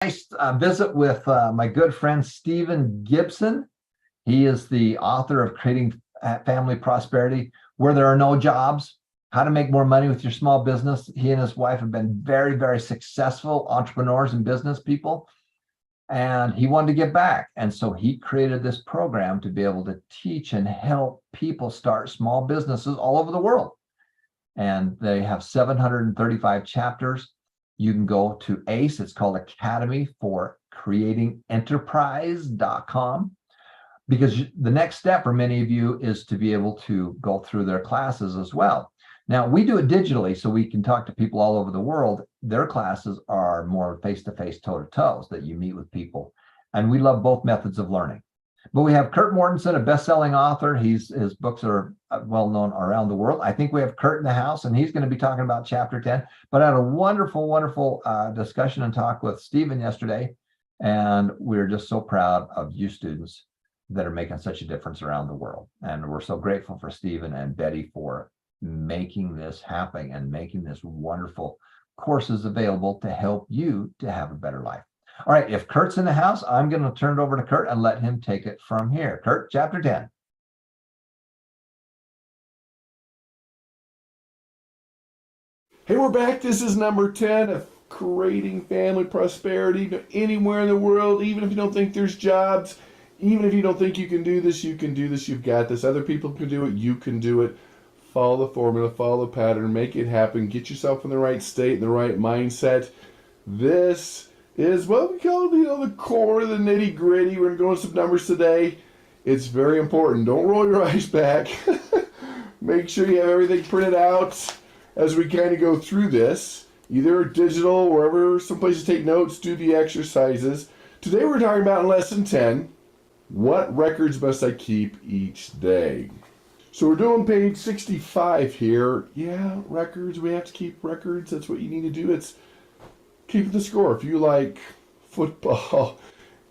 Nice visit with my good friend Stephen Gibson. He is the author of Creating Family Prosperity, Where There Are No Jobs, How to Make More Money with Your Small Business. He and his wife have been very, very successful entrepreneurs and business people, and he wanted to give back. And so he created this program to be able to teach and help people start small businesses all over the world. And they have 735 chapters. You can go to ACE, it's called Academy for Creating Enterprise.com, because the next step for many of you is to be able to go through their classes as well. Now, we do it digitally so we can talk to people all over the world. Their classes are more face-to-face, toe-to-toe, so that you meet with people. And we love both methods of learning. But we have Kurt Mortensen, a best-selling author. His books are well-known around the world. I think we have Kurt in the house, and he's going to be talking about Chapter 10. But I had a wonderful, wonderful discussion and talk with Stephen yesterday, and we're just so proud of you students that are making such a difference around the world. And we're so grateful for Stephen and Betty for making this happen and making this wonderful courses available to help you to have a better life. All right, if Kurt's in the house, I'm going to turn it over to Kurt and let him take it from here. Kurt, Chapter 10. Hey, we're back. This is number 10 of Creating Family Prosperity. Anywhere in the world, even if you don't think there's jobs, even if you don't think you can do this, you can do this. You've got this. Other people can do it. You can do it. Follow the formula, follow the pattern, make it happen. Get yourself in the right state, in the right mindset. This is what we call, the core, the nitty gritty. We're going to go into some numbers today. It's very important. Don't roll your eyes back. Make sure you have everything printed out as we kind of go through this. Either digital, wherever, some places take notes, do the exercises. Today we're talking about in lesson 10, what records must I keep each day? So we're doing page 65 here. Yeah, records, we have to keep records. That's what you need to do. It's keep the score. If you like football,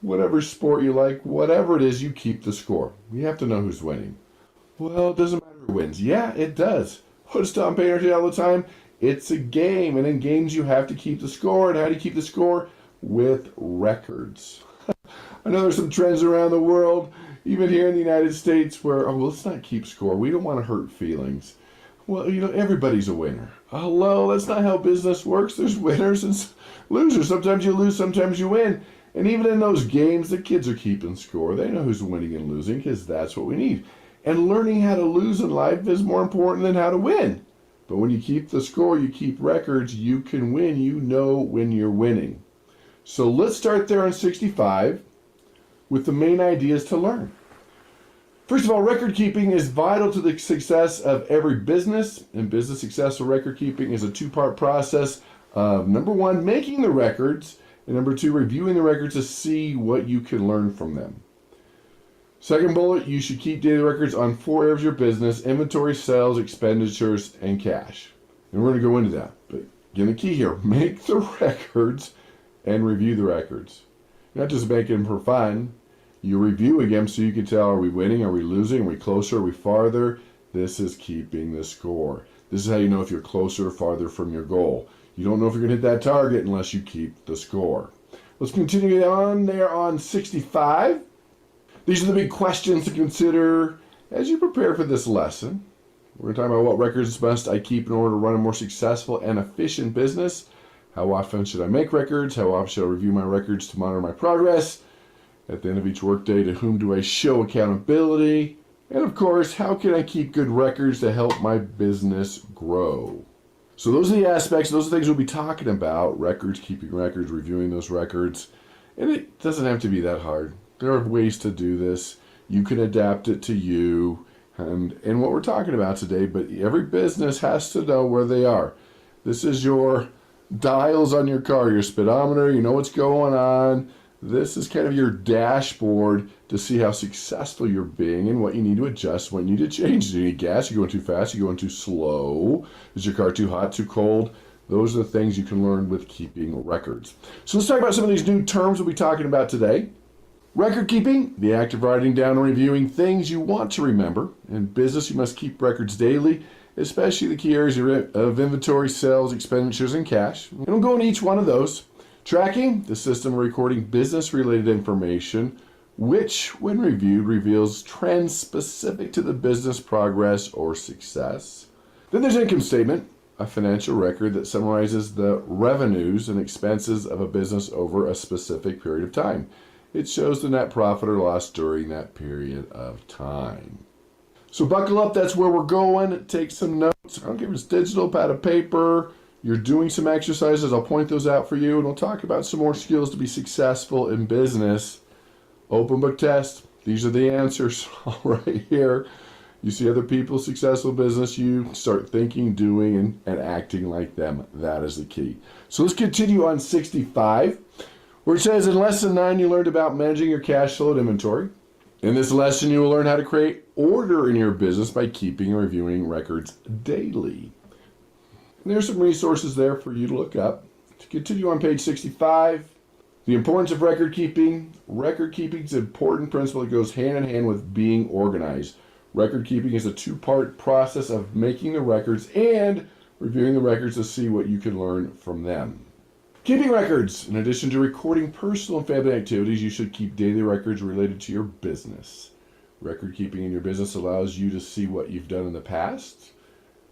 whatever sport you like, whatever it is, you keep the score. You have to know who's winning. Well, it doesn't matter who wins. Yeah, it does. What's Tom Painter say all the time? It's a game, and in games you have to keep the score. And how do you keep the score? With records. I know there's some trends around the world, even here in the United States, where, let's not keep score. We don't want to hurt feelings. Well, everybody's a winner. Hello, that's not how business works. There's winners and losers. Sometimes you lose, sometimes you win. And even in those games, the kids are keeping score. They know who's winning and losing because that's what we need. And learning how to lose in life is more important than how to win. But when you keep the score, you keep records, you can win. You know when you're winning. So let's start there on 65 with the main ideas to learn. First of all, record keeping is vital to the success of every business, and business success or record keeping is a two-part process of, number one, making the records, and number two, reviewing the records to see what you can learn from them. Second bullet, you should keep daily records on 4 areas of your business: inventory, sales, expenditures, and cash. And we're going to go into that. But again, the key here, make the records and review the records. You're not just making them for fun. You review again so you can tell, are we winning, are we losing, are we closer, are we farther? This is keeping the score. This is how you know if you're closer or farther from your goal. You don't know if you're going to hit that target unless you keep the score. Let's continue on there on 65. These are the big questions to consider as you prepare for this lesson. We're going to talk about what records must I keep in order to run a more successful and efficient business. How often should I make records? How often should I review my records to monitor my progress? At the end of each workday, to whom do I show accountability? And of course, how can I keep good records to help my business grow? So those are the aspects, those are the things we'll be talking about: records, keeping records, reviewing those records. And it doesn't have to be that hard. There are ways to do this. You can adapt it to you and what we're talking about today, but every business has to know where they are. This is your dials on your car, your speedometer, you know what's going on. This is kind of your dashboard to see how successful you're being and what you need to adjust, what you need to change. Do you need gas? Are you going too fast? Are you going too slow? Is your car too hot, too cold? Those are the things you can learn with keeping records. So let's talk about some of these new terms we'll be talking about today. Record keeping, the act of writing down and reviewing things you want to remember. In business, you must keep records daily, especially the key areas of inventory, sales, expenditures, and cash. And we'll go into each one of those. Tracking, the system recording business-related information, which, when reviewed, reveals trends specific to the business progress or success. Then there's income statement, a financial record that summarizes the revenues and expenses of a business over a specific period of time. It shows the net profit or loss during that period of time. So buckle up, that's where we're going. Take some notes. I don't care if it's digital, pad of paper. You're doing some exercises. I'll point those out for you, and we'll talk about some more skills to be successful in business. Open book test. These are the answers all right here. You see other people's successful business, you start thinking, doing, and acting like them. That is the key. So let's continue on 65, where it says, in lesson 9, you learned about managing your cash flow and inventory. In this lesson, you will learn how to create order in your business by keeping and reviewing records daily. And there's some resources there for you to look up. To continue on page 65, the importance of record keeping. Record keeping is an important principle that goes hand in hand with being organized. Record keeping is a two-part process of making the records and reviewing the records to see what you can learn from them. Keeping records. In addition to recording personal and family activities, you should keep daily records related to your business. Record keeping in your business allows you to see what you've done in the past,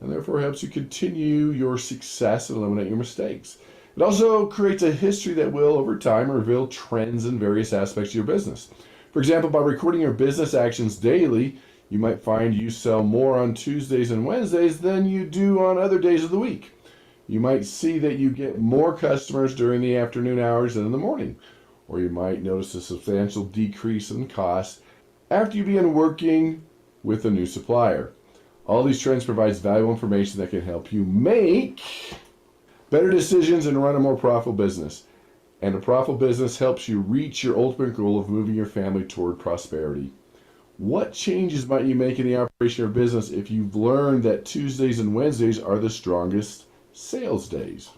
and therefore helps you continue your success and eliminate your mistakes. It also creates a history that will, over time, reveal trends in various aspects of your business. For example, by recording your business actions daily, you might find you sell more on Tuesdays and Wednesdays than you do on other days of the week. You might see that you get more customers during the afternoon hours than in the morning. Or you might notice a substantial decrease in cost after you begin working with a new supplier. All these trends provides valuable information that can help you make better decisions and run a more profitable business. And a profitable business helps you reach your ultimate goal of moving your family toward prosperity. What changes might you make in the operation of your business if you've learned that Tuesdays and Wednesdays are the strongest sales days?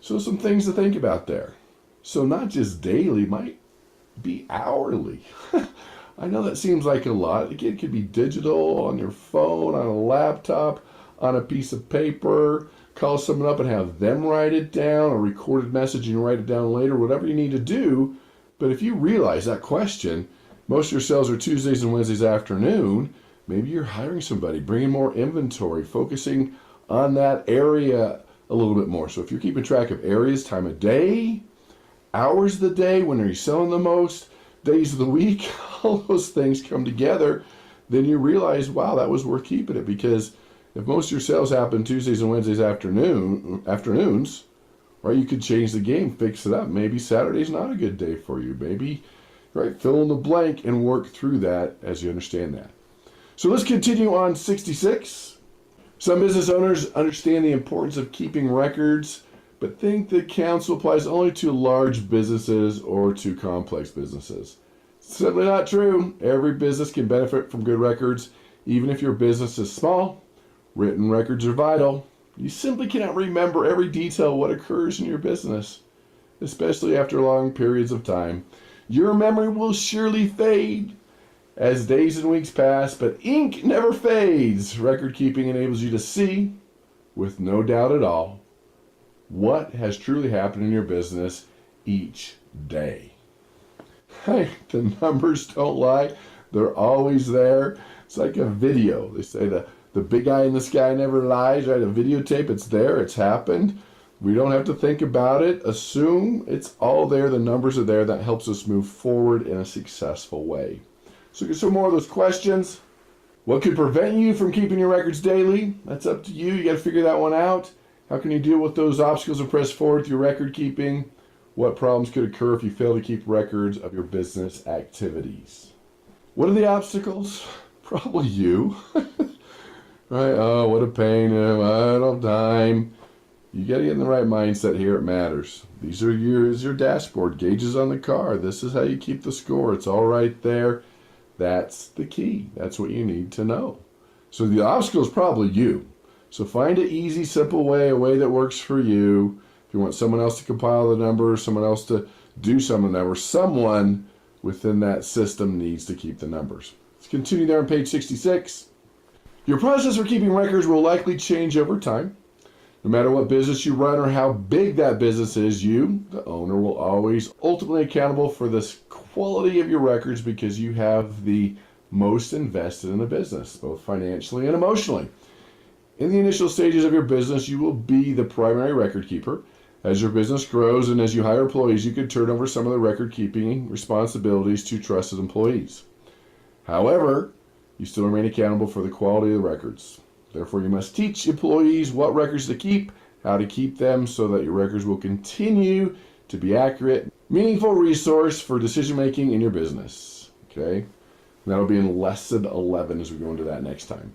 So some things to think about there. So not just daily, might be hourly. I know that seems like a lot. Again, it could be digital, on your phone, on a laptop, on a piece of paper. Call someone up and have them write it down, a recorded message and write it down later, whatever you need to do. But if you realize that question, most of your sales are Tuesdays and Wednesdays afternoon, maybe you're hiring somebody, bringing more inventory, focusing on that area a little bit more. So if you're keeping track of areas, time of day, hours of the day, when are you selling the most, days of the week, all those things come together, then you realize, wow, that was worth keeping it. Because if most of your sales happen Tuesdays and Wednesdays afternoons, right, you could change the game, fix it up. Maybe Saturday's not a good day for you. Maybe, right, fill in the blank and work through that as you understand that. So let's continue on 66. Some business owners understand the importance of keeping records, but think the counsel applies only to large businesses or to complex businesses. Simply not true. Every business can benefit from good records, even if your business is small. Written records are vital. You simply cannot remember every detail of what occurs in your business, especially after long periods of time. Your memory will surely fade as days and weeks pass, but ink never fades. Record keeping enables you to see, with no doubt at all, what has truly happened in your business each day. Hey, the numbers don't lie. They're always there. It's like a video. They say the big guy in the sky never lies, right? A videotape, it's there, it's happened. We don't have to think about it, assume it's all there, the numbers are there. That helps us move forward in a successful way. So get some more of those questions. What could prevent you from keeping your records daily? That's up to you. You got to figure that one out. How can you deal with those obstacles and press forward through record keeping? What problems could occur if you fail to keep records of your business activities? What are the obstacles? Probably you. Right? Oh, what a pain. I don't have time. You got to get in the right mindset here. It matters. These are your dashboard gauges on the car. This is how you keep the score. It's all right there. That's the key. That's what you need to know. So the obstacle is probably you. So find an easy, simple way, a way that works for you. If you want someone else to compile the numbers, someone else to do some of the numbers, someone within that system needs to keep the numbers. Let's continue there on page 66. Your process for keeping records will likely change over time. No matter what business you run or how big that business is, you, the owner, will always ultimately accountable for the quality of your records because you have the most invested in the business, both financially and emotionally. In the initial stages of your business, you will be the primary record keeper. As your business grows and as you hire employees, you can turn over some of the record keeping responsibilities to trusted employees. However, you still remain accountable for the quality of the records. Therefore, you must teach employees what records to keep, how to keep them, so that your records will continue to be accurate, meaningful resource for decision making in your business. Okay? And that'll be in lesson 11 as we go into that next time.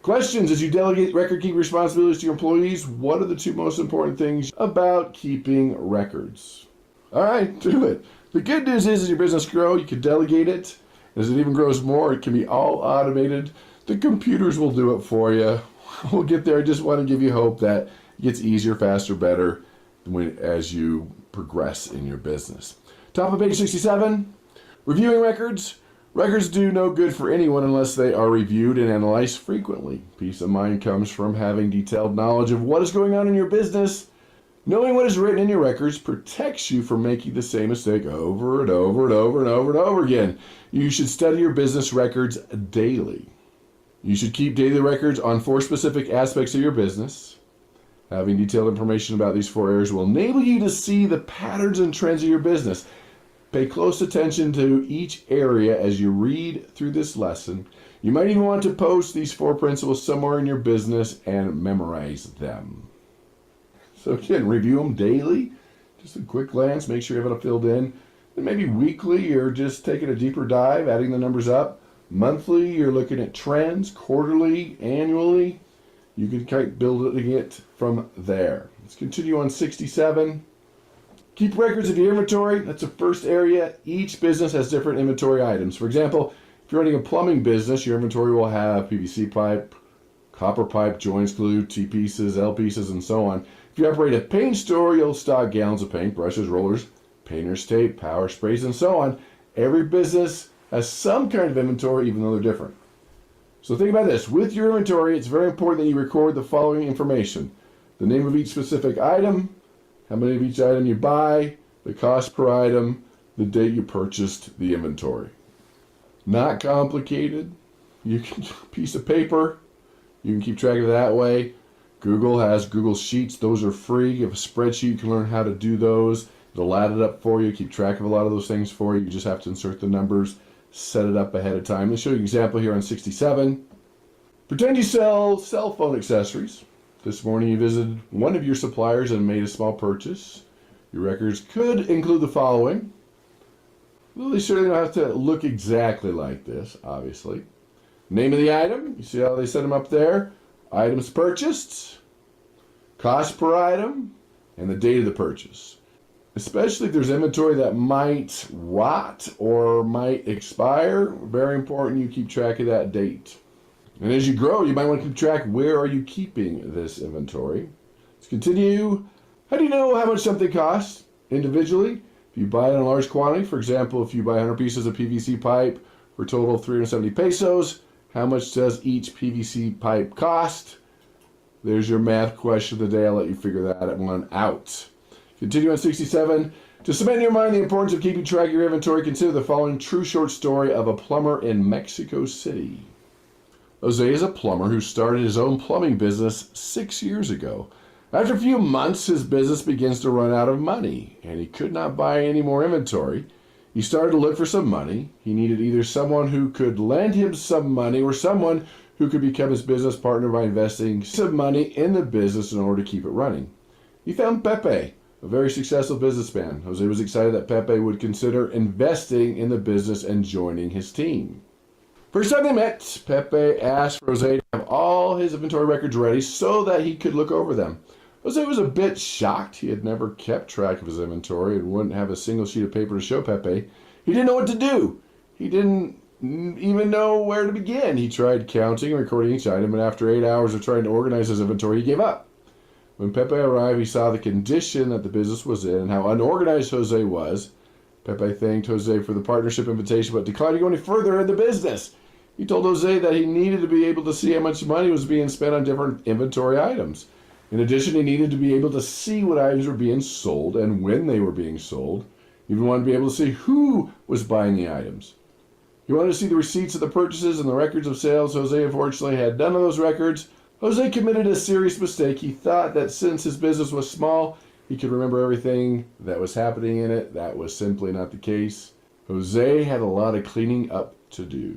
Questions as you delegate record keeping responsibilities to your employees. What are the two most important things about keeping records? All right, do it. The good news is as your business grows, you can delegate it. As it even grows more, it can be all automated. The computers will do it for you. We'll get there. I just want to give you hope that it gets easier, faster, better as you progress in your business. Top of page 67, reviewing records. Records do no good for anyone unless they are reviewed and analyzed frequently. Peace of mind comes from having detailed knowledge of what is going on in your business. Knowing what is written in your records protects you from making the same mistake over and over and over and over and over again. You should study your business records daily. You should keep daily records on 4 specific aspects of your business. Having detailed information about these 4 areas will enable you to see the patterns and trends of your business. Pay close attention to each area as you read through this lesson. You might even want to post these 4 principles somewhere in your business and memorize them. So again, review them daily. Just a quick glance, make sure you have it filled in. And maybe weekly, you're just taking a deeper dive, adding the numbers up. Monthly, you're looking at trends. Quarterly, annually, you can kind of build it from there. Let's continue on 67. Keep records of your inventory. That's the first area. Each business has different inventory items. For example, if you're running a plumbing business, your inventory will have PVC pipe, copper pipe, joints, glue, T-pieces, L-pieces, and so on. If you operate a paint store, you'll stock gallons of paint, brushes, rollers, painter's tape, power sprays, and so on. Every business has some kind of inventory, even though they're different. So think about this. With your inventory, it's very important that you record the following information: the name of each specific item, how many of each item you buy, the cost per item, the date you purchased the inventory. Not complicated. You can piece of paper. You can keep track of it that way. Google has Google Sheets. Those are free. You have a spreadsheet. You can learn how to do those. It'll add it up for you. Keep track of a lot of those things for you. You just have to insert the numbers, set it up ahead of time. Let's show you an example here on 67. Pretend you sell cell phone accessories. This morning you visited one of your suppliers and made a small purchase. Your records could include the following. Well, they certainly don't have to look exactly like this, obviously. Name of the item. You see how they set them up there? Items purchased, cost per item, and the date of the purchase. Especially if there's inventory that might rot or might expire, very important you keep track of that date. And as you grow, you might want to keep track, where are you keeping this inventory? Let's continue. How do you know how much something costs individually? If you buy it in a large quantity, for example, if you buy 100 pieces of PVC pipe for a total of 370 pesos, how much does each PVC pipe cost? There's your math question of the day. I'll let you figure that one out. Continue on 67. To cement in your mind the importance of keeping track of your inventory, consider the following true short story of a plumber in Mexico City. Jose is a plumber who started his own plumbing business 6 years ago. After a few months, his business begins to run out of money, and he could not buy any more inventory. He started to look for some money. He needed either someone who could lend him some money or someone who could become his business partner by investing some money in the business in order to keep it running. He found Pepe, a very successful businessman. Jose was excited that Pepe would consider investing in the business and joining his team. First time they met, Pepe asked for Jose to have all his inventory records ready so that he could look over them. Jose was a bit shocked. He had never kept track of his inventory and wouldn't have a single sheet of paper to show Pepe. He didn't know what to do. He didn't even know where to begin. He tried counting and recording each item, and after 8 hours of trying to organize his inventory, he gave up. When Pepe arrived, he saw the condition that the business was in and how unorganized Jose was. Pepe thanked Jose for the partnership invitation, but declined to go any further in the business. He told Jose that he needed to be able to see how much money was being spent on different inventory items. In addition, he needed to be able to see what items were being sold and when they were being sold. He even wanted to be able to see who was buying the items. He wanted to see the receipts of the purchases and the records of sales. Jose, unfortunately, had none of those records. Jose committed a serious mistake. He thought that since his business was small, he could remember everything that was happening in it. That was simply not the case. Jose had a lot of cleaning up to do.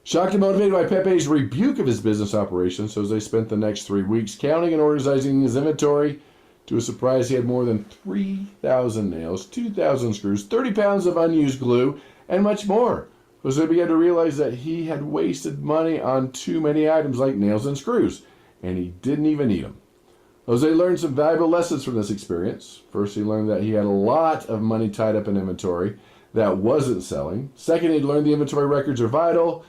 Shocked and motivated by Pepe's rebuke of his business operations, Jose spent the next 3 weeks counting and organizing his inventory. To his surprise, he had more than 3,000 nails, 2,000 screws, 30 pounds of unused glue, and much more. Jose began to realize that he had wasted money on too many items like nails and screws, and he didn't even need them. Jose learned some valuable lessons from this experience. First, he learned that he had a lot of money tied up in inventory that wasn't selling. Second, he learned the inventory records are vital.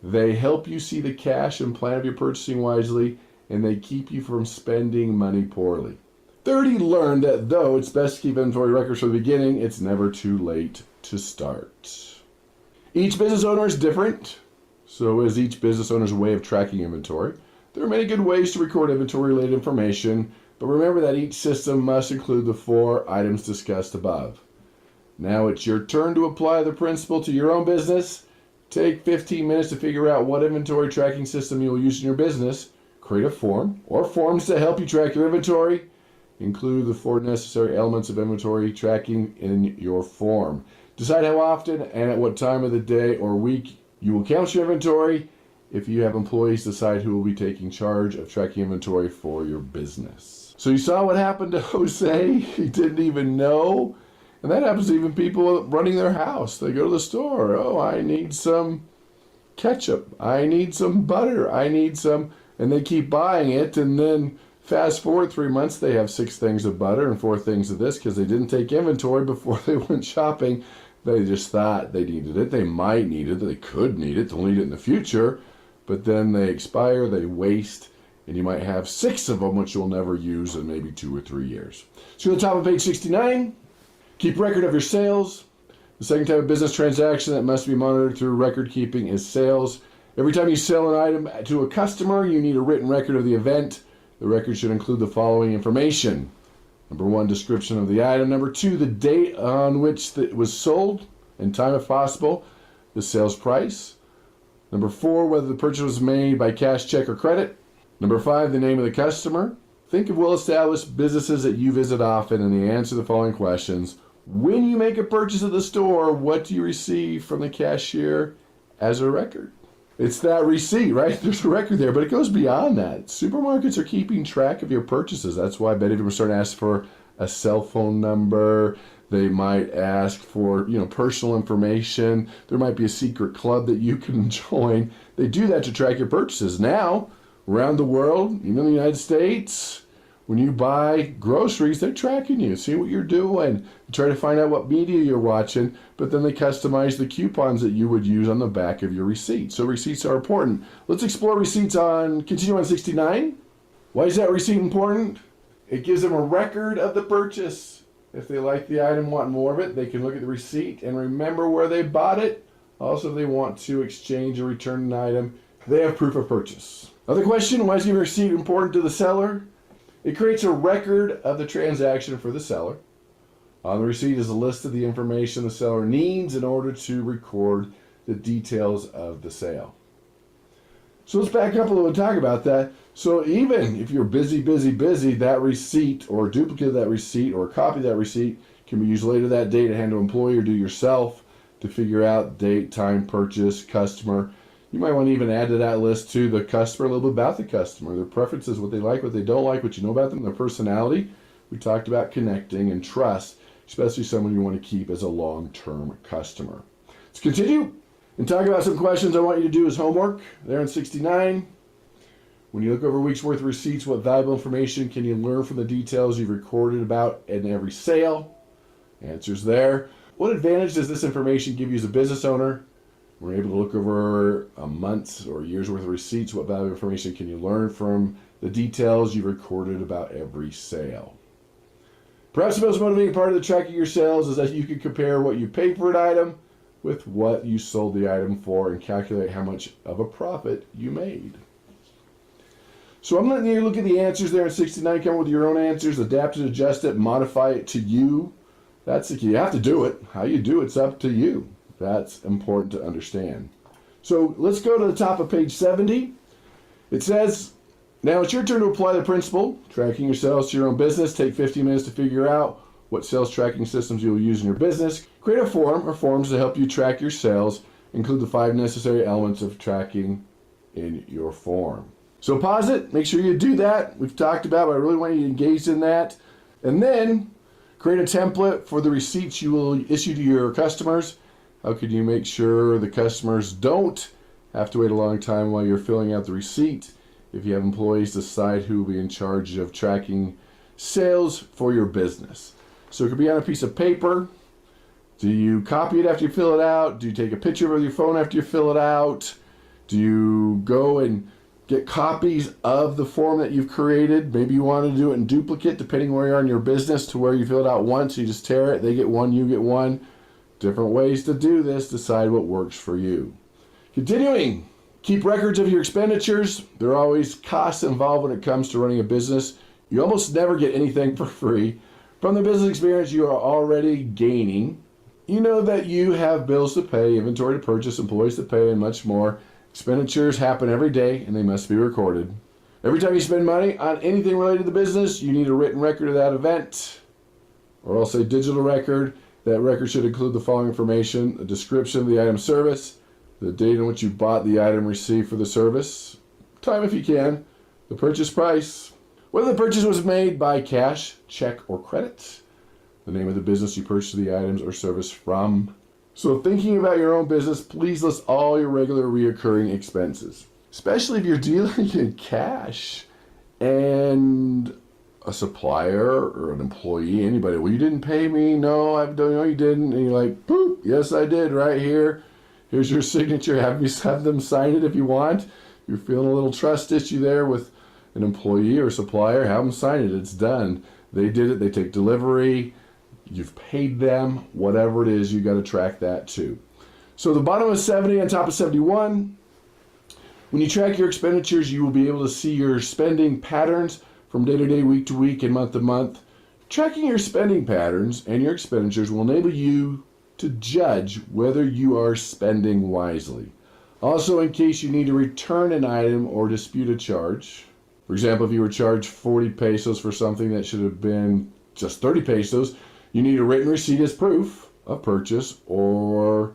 They help you see the cash and plan of your purchasing wisely, and they keep you from spending money poorly. Third, he learned that though it's best to keep inventory records from the beginning, it's never too late to start. Each business owner is different, so is each business owner's way of tracking inventory. There are many good ways to record inventory-related information, but remember that each system must include the 4 items discussed above. Now it's your turn to apply the principle to your own business. Take 15 minutes to figure out what inventory tracking system you will use in your business. Create a form or forms to help you track your inventory. Include the 4 necessary elements of inventory tracking in your form. Decide how often and at what time of the day or week you will count your inventory. If you have employees, decide who will be taking charge of tracking inventory for your business. So you saw what happened to Jose? He didn't even know. And that happens to even people running their house. They go to the store. Oh, I need some ketchup. I need some butter. I need some. And they keep buying it. And then fast forward 3 months, they have 6 things of butter and 4 things of this because they didn't take inventory before they went shopping. They just thought they needed it. They might need it. They could need it. They'll need it in the future. But then they expire, they waste, and you might have 6 of them which you'll never use in maybe 2 or 3 years. So on the top of page 69, keep record of your sales. The second type of business transaction that must be monitored through record keeping is sales. Every time you sell an item to a customer, you need a written record of the event. The record should include the following information. Number 1, description of the item. Number 2, the date on which it was sold and time if possible. The sales price. Number 4, whether the purchase was made by cash, check, or credit. Number 5, the name of the customer. Think of well-established businesses that you visit often and answer the following questions. When you make a purchase at the store, what do you receive from the cashier as a record? It's that receipt, right? There's a record there, but it goes beyond that. Supermarkets are keeping track of your purchases. That's why many of them are starting to ask for a cell phone number. They might ask for, personal information. There might be a secret club that you can join. They do that to track your purchases. Now, around the world, even in the United States, when you buy groceries, they're tracking you, see what you're doing. They try to find out what media you're watching, but then they customize the coupons that you would use on the back of your receipt. So receipts are important. Let's explore receipts continue on 69. Why is that receipt important? It gives them a record of the purchase. If they like the item, want more of it, they can look at the receipt and remember where they bought it. Also, if they want to exchange or return an item, they have proof of purchase. Other question, why is giving a receipt important to the seller? It creates a record of the transaction for the seller. On the receipt is a list of the information the seller needs in order to record the details of the sale. So let's back up a little and talk about that. So even if you're busy, that receipt or a duplicate of that receipt or a copy of that receipt can be used later that day to hand to an employee or do yourself to figure out date, time, purchase, customer. You might want to even add to that list to the customer a little bit about the customer, their preferences, what they like, what they don't like, what you know about them, their personality. We talked about connecting and trust, especially someone you want to keep as a long-term customer. Let's continue and talk about some questions I want you to do as homework. There in 69. When you look over a week's worth of receipts, what valuable information can you learn from the details you've recorded about in every sale? Answers there. What advantage does this information give you as a business owner? We're able to look over a month's or a year's worth of receipts. What valuable information can you learn from the details you've recorded about every sale? Perhaps the most motivating part of the tracking your sales is that you can compare what you paid for an item with what you sold the item for and calculate how much of a profit you made. So I'm letting you look at the answers there in 69, come up with your own answers, adapt it, adjust it, modify it to you. That's the key. You have to do it. How you do it's up to you. That's important to understand. So let's go to the top of page 70. It says, now it's your turn to apply the principle. Tracking your sales to your own business. Take 15 minutes to figure out what sales tracking systems you will use in your business. Create a form or forms to help you track your sales. Include the 5 necessary elements of tracking in your form. So pause it. Make sure you do that. We've talked about, but I really want you to engage in that. And then create a template for the receipts you will issue to your customers. How can you make sure the customers don't have to wait a long time while you're filling out the receipt? If you have employees, decide who will be in charge of tracking sales for your business. So it could be on a piece of paper. Do you copy it after you fill it out? Do you take a picture with your phone after you fill it out? Do you go and get copies of the form that you've created? Maybe you want to do it in duplicate, depending where you are in your business, to where you fill it out once, you just tear it, they get one, you get one. Different ways to do this. Decide what works for you. Continuing, keep records of your expenditures. There are always costs involved when it comes to running a business. You almost never get anything for free. From the business experience you are already gaining, you know that you have bills to pay, inventory to purchase, employees to pay, and much more. Expenditures happen every day, and they must be recorded. Every time you spend money on anything related to the business, you need a written record of that event, or else a digital record. That record should include the following information: a description of the item service, the date on which you bought the item received for the service, time if you can, the purchase price, whether the purchase was made by cash, check, or credit, the name of the business you purchased the items or service from. So thinking about your own business, please list all your regular reoccurring expenses, especially if you're dealing in cash and a supplier or an employee, anybody. Well, you didn't pay me. No, I don't know you didn't. And you're like, boop, yes, I did, right here. Here's your signature. Have them sign it if you want. You're feeling a little trust issue there with an employee or supplier, have them sign it. It's done. They did it. They take delivery. You've paid them. Whatever it is, you got to track that too. So the bottom of 70 on top of 71, when you track your expenditures, you will be able to see your spending patterns from day to day, week to week, and month to month. Tracking your spending patterns and your expenditures will enable you to judge whether you are spending wisely. Also, in case you need to return an item or dispute a charge. For example, if you were charged 40 pesos for something that should have been just 30 pesos, you need a written receipt as proof of purchase or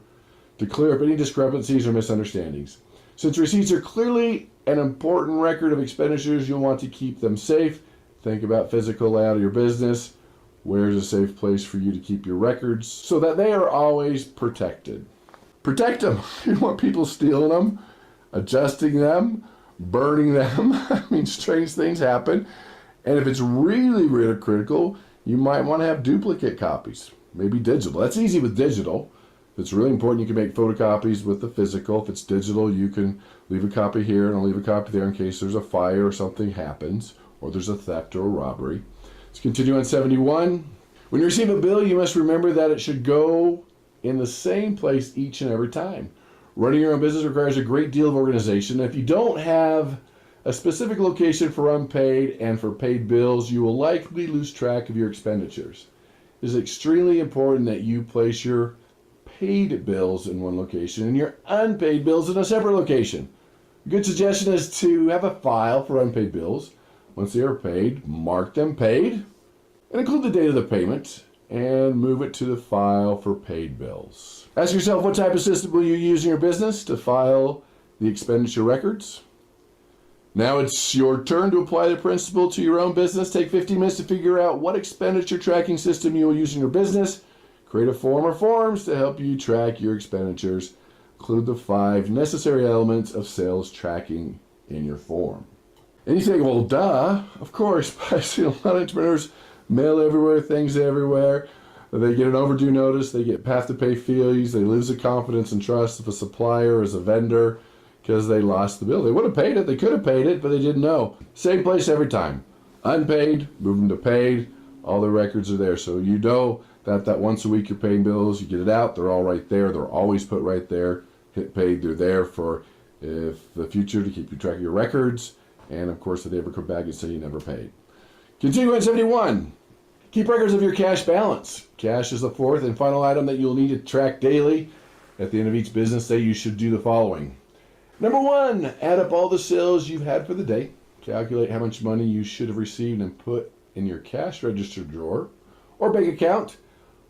to clear up any discrepancies or misunderstandings. Since receipts are clearly an important record of expenditures, you'll want to keep them safe. Think about physical layout of your business. Where's a safe place for you to keep your records so that they are always protected? Protect them. You don't want people stealing them, adjusting them, burning them. I mean, strange things happen. And if it's really, really critical, you might want to have duplicate copies, maybe digital. That's easy with digital. If it's really important, you can make photocopies with the physical. If it's digital, you can leave a copy here and I'll leave a copy there in case there's a fire or something happens, or there's a theft or a robbery. Let's continue on 71. When you receive a bill, you must remember that it should go in the same place each and every time. Running your own business requires a great deal of organization. If you don't have a specific location for unpaid and for paid bills, you will likely lose track of your expenditures. It is extremely important that you place your paid bills in one location and your unpaid bills in a separate location. A good suggestion is to have a file for unpaid bills. Once they are paid, mark them paid and include the date of the payment and move it to the file for paid bills. Ask yourself, what type of system will you use in your business to file the expenditure records? Now it's your turn to apply the principle to your own business. Take 15 minutes to figure out what expenditure tracking system you will use in your business. Create a form or forms to help you track your expenditures. Include the 5 necessary elements of sales tracking in your form. And you think, well, duh, of course, but I've seen a lot of entrepreneurs mail everywhere, things everywhere. They get an overdue notice, they have to pay fees, they lose the confidence and trust of a supplier or as a vendor because they lost the bill. They would have paid it, they could have paid it, but they didn't know. Same place every time. Unpaid, move them to paid, all the records are there. So you know that once a week you're paying bills, you get it out, they're all right there, they're always put right there. Hit paid, they're there for if the future to keep you track of your records And of course, if they ever come back and say you never paid. Continuing 71. Keep records of your cash balance. Cash is the fourth and final item that you'll need to track daily. At the end of each business day, you should do the following. Number 1, add up all the sales you've had for the day. Calculate how much money you should have received and put in your cash register drawer or bank account.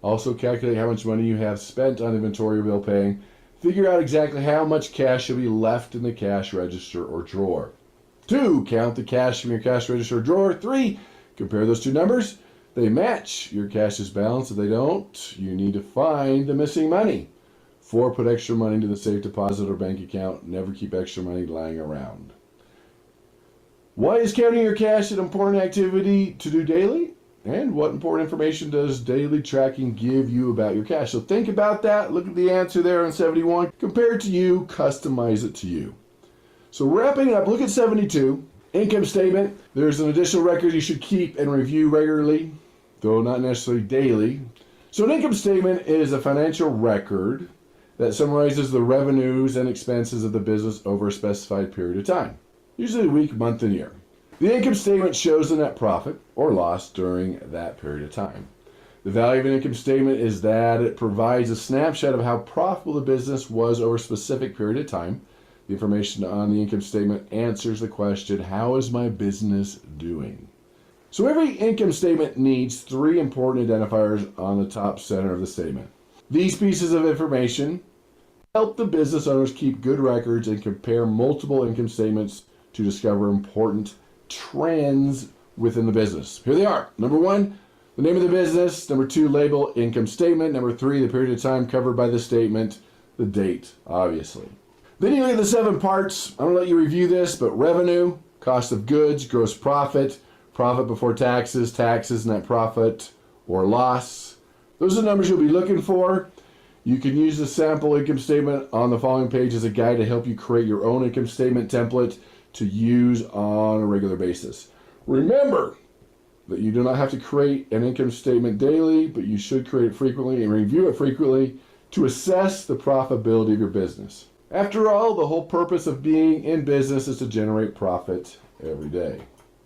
Also calculate how much money you have spent on inventory or bill paying. Figure out exactly how much cash should be left in the cash register or drawer. 2, count the cash from your cash register or drawer. 3, compare those two numbers. They match your cash's balance. If they don't, you need to find the missing money. 4, put extra money into the safe deposit or bank account. Never keep extra money lying around. Why is counting your cash an important activity to do daily? And what important information does daily tracking give you about your cash? So think about that. Look at the answer there on 71. Compare it to you. Customize it to you. So wrapping up, look at 72. Income statement. There's an additional record you should keep and review regularly, though not necessarily daily. So an income statement is a financial record that summarizes the revenues and expenses of the business over a specified period of time, usually a week, month, and year. The income statement shows the net profit or loss during that period of time. The value of an income statement is that it provides a snapshot of how profitable the business was over a specific period of time. The information on the income statement answers the question, how is my business doing? So every income statement needs 3 important identifiers on the top center of the statement. These pieces of information help the business owners keep good records and compare multiple income statements to discover important trends within the business. Here they are. Number 1, the name of the business. Number 2, label, income statement. Number 3, the period of time covered by the statement, the date, obviously. Then you look at the 7 parts. I'm going to let you review this, but revenue, cost of goods, gross profit, profit before taxes, taxes, net profit, or loss. Those are the numbers you'll be looking for. You can use the sample income statement on the following page as a guide to help you create your own income statement template to use on a regular basis. Remember that you do not have to create an income statement daily, but you should create it frequently and review it frequently to assess the profitability of your business. After all, the whole purpose of being in business is to generate profit every day.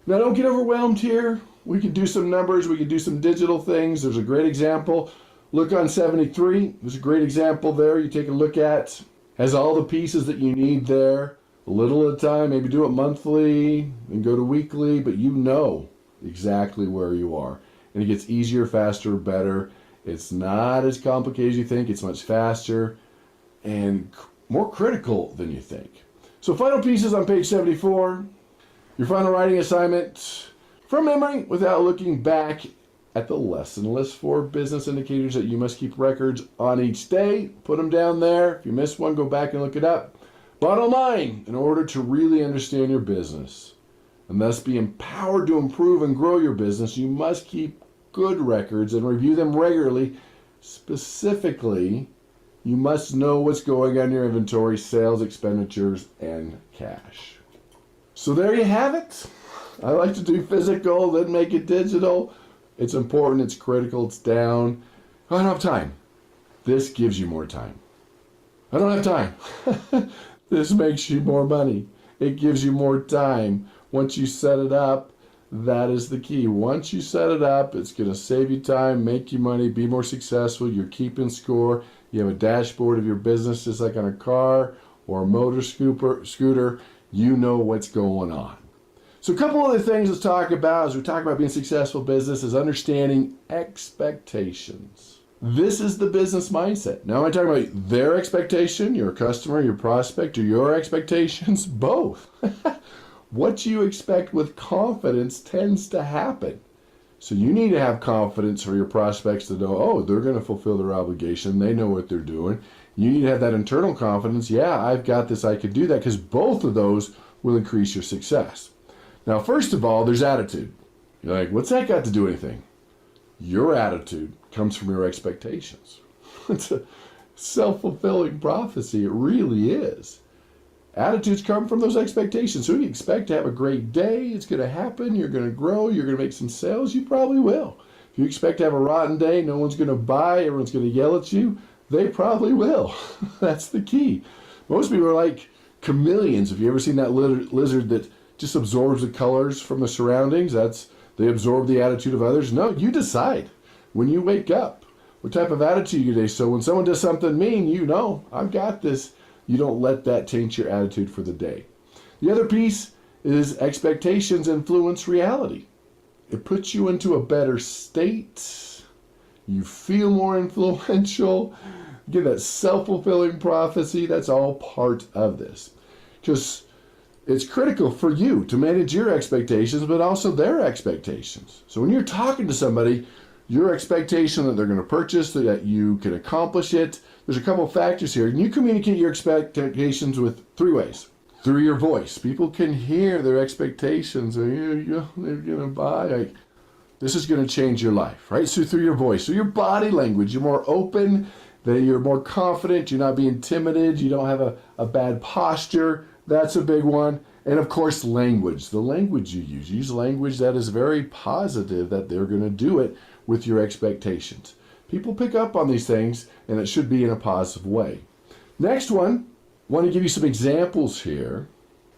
Now, don't get overwhelmed here. We can do some numbers. We can do some digital things. There's a great example. Look on 73. There's a great example there you take a look at. Has all the pieces that you need there. A little at a time. Maybe do it monthly and go to weekly, but you know exactly where you are. And it gets easier, faster, better. It's not as complicated as you think. It's much faster and more critical than you think. So final pieces on page 74. Your final writing assignment from memory without looking back at the lesson list for business indicators that you must keep records on each day. Put them down there. If you miss one, go back and look it up. Bottom line, in order to really understand your business and thus be empowered to improve and grow your business, you must keep good records and review them regularly. Specifically, you must know what's going on in your inventory, sales, expenditures, and cash. So there you have it. I like to do physical, then make it digital. It's important, it's critical, it's down. I don't have time. This gives you more time. I don't have time. This makes you more money. It gives you more time. Once you set it up, that is the key. Once you set it up, it's going to save you time, make you money, be more successful. You're keeping score. You have a dashboard of your business, just like on a car or a motor scooter. You know what's going on. So a couple other things let's talk about as we talk about being successful business is understanding expectations. This is the business mindset. Now, am I talking about their expectation, your customer, your prospect, or your expectations? Both. What you expect with confidence tends to happen. So you need to have confidence for your prospects to know, oh, they're going to fulfill their obligation. They know what they're doing. You need to have that internal confidence. Yeah, I've got this. I can do that, because both of those will increase your success. Now, first of all, there's attitude. You're like, what's that got to do anything? Your attitude comes from your expectations. It's a self-fulfilling prophecy. It really is. Attitudes come from those expectations. So if you expect to have a great day, it's going to happen, you're going to grow, you're going to make some sales, you probably will. If you expect to have a rotten day, no one's going to buy, everyone's going to yell at you, they probably will. That's the key. Most people are like chameleons. Have you ever seen that lizard that just absorbs the colors from the surroundings. They absorb the attitude of others. No, you decide when you wake up what type of attitude you day. So when someone does something mean, you know, I've got this. You don't let that taint your attitude for the day. The other piece is expectations influence reality. It puts you into a better state. You feel more influential. You get that self-fulfilling prophecy. That's all part of this. Just it's critical for you to manage your expectations, but also their expectations. So when you're talking to somebody, your expectation that they're going to purchase, that you can accomplish it, there's a couple of factors here. And you communicate your expectations with 3 ways. Through your voice. People can hear their expectations. They're going to buy. This is going to change your life, right? So through your voice. So your body language, you're more open, you're more confident, you're not being timid, you don't have a bad posture. That's a big one. And of course, language. The language you use. Use language that is very positive, that they're going to do it with your expectations. People pick up on these things, and it should be in a positive way. Next one, I want to give you some examples here.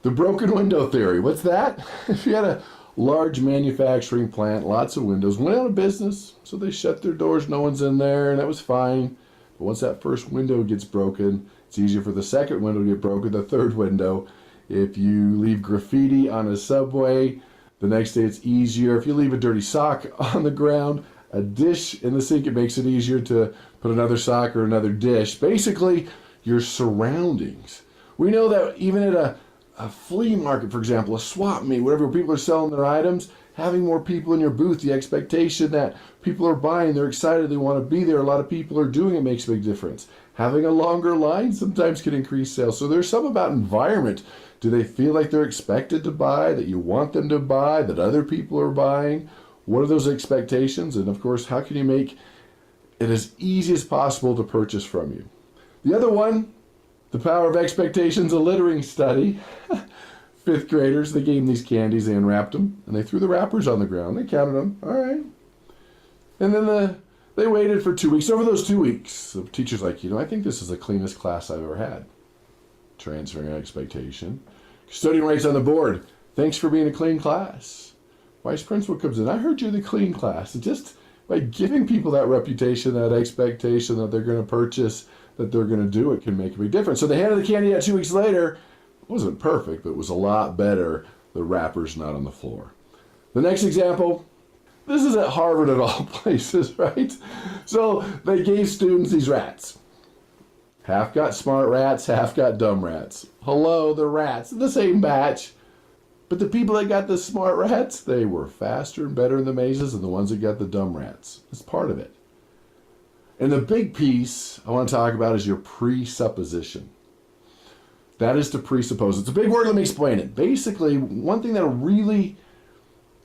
The broken window theory. What's that? If you had a large manufacturing plant, lots of windows, went out of business, so they shut their doors, no one's in there, and that was fine. But once that first window gets broken, it's easier for the second window to get broken, the third window. If you leave graffiti on a subway, the next day it's easier. If you leave a dirty sock on the ground, a dish in the sink, it makes it easier to put another sock or another dish. Basically, your surroundings. We know that even at a flea market, for example, a swap meet, wherever people are selling their items, having more people in your booth, the expectation that people are buying, they're excited, they want to be there, a lot of people are doing it makes a big difference. Having a longer line sometimes can increase sales. So there's some about environment. Do they feel like they're expected to buy, that you want them to buy, that other people are buying? What are those expectations? And of course, how can you make it as easy as possible to purchase from you? The other one, the power of expectations, a littering study. 5th graders, they gave them these candies, they unwrapped them, and they threw the wrappers on the ground. They counted them. All right. And then they waited for 2 weeks. Over those 2 weeks, the teacher's like, I think this is the cleanest class I've ever had. Transferring expectation. Custodian writes on the board, thanks for being a clean class. Vice principal comes in, I heard you're the clean class. And just by giving people that reputation, that expectation that they're going to purchase, that they're going to do it, can make a big difference. So they handed the candy out 2 weeks later. It wasn't perfect, but it was a lot better. The wrapper's not on the floor. The next example, this is at Harvard of all places, right? So they gave students these rats. Half got smart rats, half got dumb rats. Hello, the rats, the same batch. But the people that got the smart rats, they were faster and better in the mazes than the ones that got the dumb rats. That's part of it. And the big piece I want to talk about is your presupposition. That is to presuppose. It's a big word, let me explain it. Basically, one thing that'll really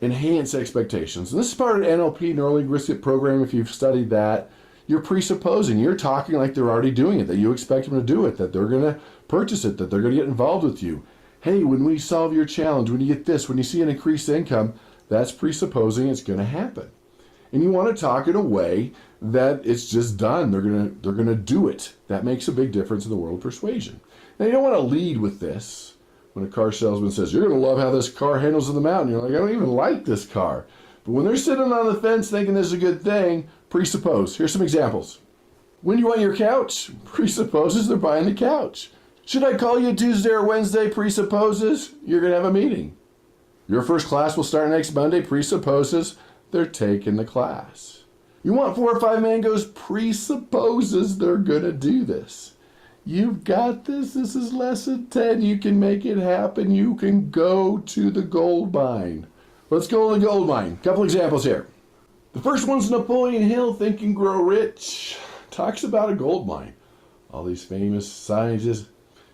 enhance expectations, and this is part of NLP, Neuro-Linguistic Program, if you've studied that, you're presupposing. You're talking like they're already doing it, that you expect them to do it, that they're going to purchase it, that they're going to get involved with you. Hey, when we solve your challenge, when you get this, when you see an increased income, that's presupposing it's going to happen. And you want to talk in a way that it's just done. They're going to do it. That makes a big difference in the world of persuasion. Now, you don't want to lead with this. When a car salesman says, you're going to love how this car handles in the mountain, you're like, I don't even like this car. But when they're sitting on the fence thinking this is a good thing, presuppose. Here's some examples. When you want your couch, presupposes they're buying the couch. Should I call you Tuesday or Wednesday? Presupposes you're going to have a meeting. Your first class will start next Monday. Presupposes they're taking the class. You want 4 or 5 mangoes? Presupposes they're going to do this. You've got this. This is lesson 10. You can make it happen. You can go to the gold mine. Let's go to the gold mine. A couple examples here. The first one's Napoleon Hill, Think and Grow Rich. Talks about a gold mine. All these famous scientists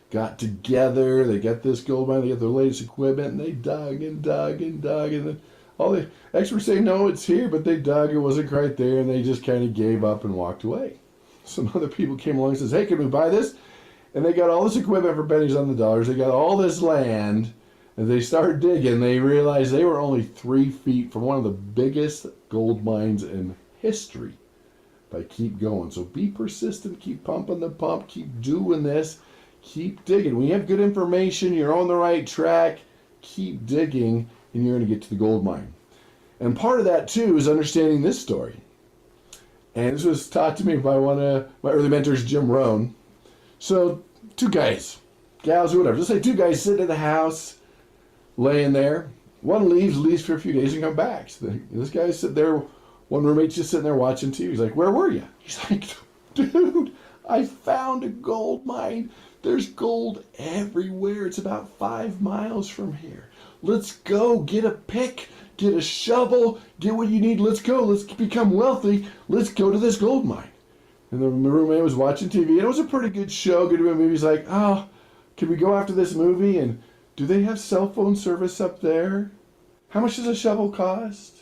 got together. They got this gold mine. They got their latest equipment, and they dug and dug and dug. And then all the experts say, no, it's here, but they dug. It wasn't quite there, and they just kind of gave up and walked away. Some other people came along and says, hey, can we buy this? And they got all this equipment for pennies on the dollars. They got all this land, and they started digging. They realized they were only 3 feet from one of the biggest gold mines in history. But keep going. So be persistent. Keep pumping the pump. Keep doing this. Keep digging. When you have good information, you're on the right track, keep digging, and you're going to get to the gold mine. And part of that, too, is understanding this story. And this was taught to me by one of my early mentors, Jim Rohn. So, two guys, gals, or whatever, just say two guys sitting in the house, laying there. One leaves for a few days and come back. So this guy's sitting there, one roommate's just sitting there watching TV. He's like, where were you? He's like, dude, I found a gold mine. There's gold everywhere. It's about 5 miles from here. Let's go. Get a pick, get a shovel, get what you need. Let's go. Let's become wealthy. Let's go to this gold mine. And the roommate was watching TV, and it was a pretty good show, good movie. He's like, oh, can we go after this movie? And do they have cell phone service up there? How much does a shovel cost?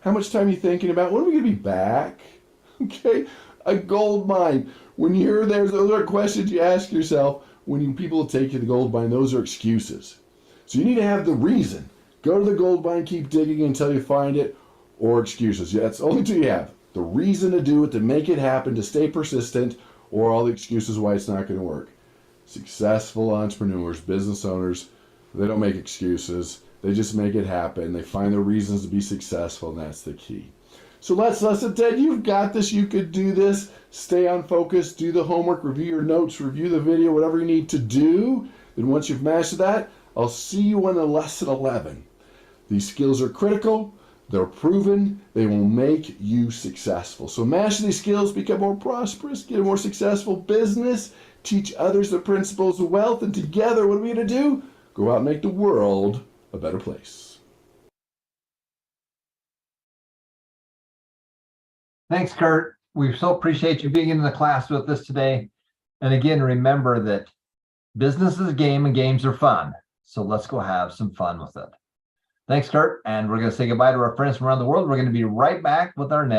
How much time are you thinking about? When are we going to be back? Okay, a gold mine. When you're there, those are questions you ask yourself when people take you to the gold mine. Those are excuses. So you need to have the reason. Go to the gold mine, keep digging until you find it, or excuses. Yeah, that's the only two you have. The reason to do it, to make it happen, to stay persistent, or all the excuses why it's not going to work. Successful entrepreneurs, business owners, they don't make excuses. They just make it happen. They find the reasons to be successful, and that's the key. So that's lesson 10. You've got this. You could do this. Stay on focus. Do the homework. Review your notes. Review the video. Whatever you need to do. Then once you've mastered that, I'll see you on the lesson 11. These skills are critical. They're proven. They will make you successful. So master these skills. Become more prosperous. Get a more successful business. Teach others the principles of wealth. And together, what are we going to do? Go out and make the world a better place. Thanks, Kurt. We so appreciate you being in the class with us today. And again, remember that business is a game and games are fun. So let's go have some fun with it. Thanks, Kurt. And we're going to say goodbye to our friends from around the world. We're going to be right back with our next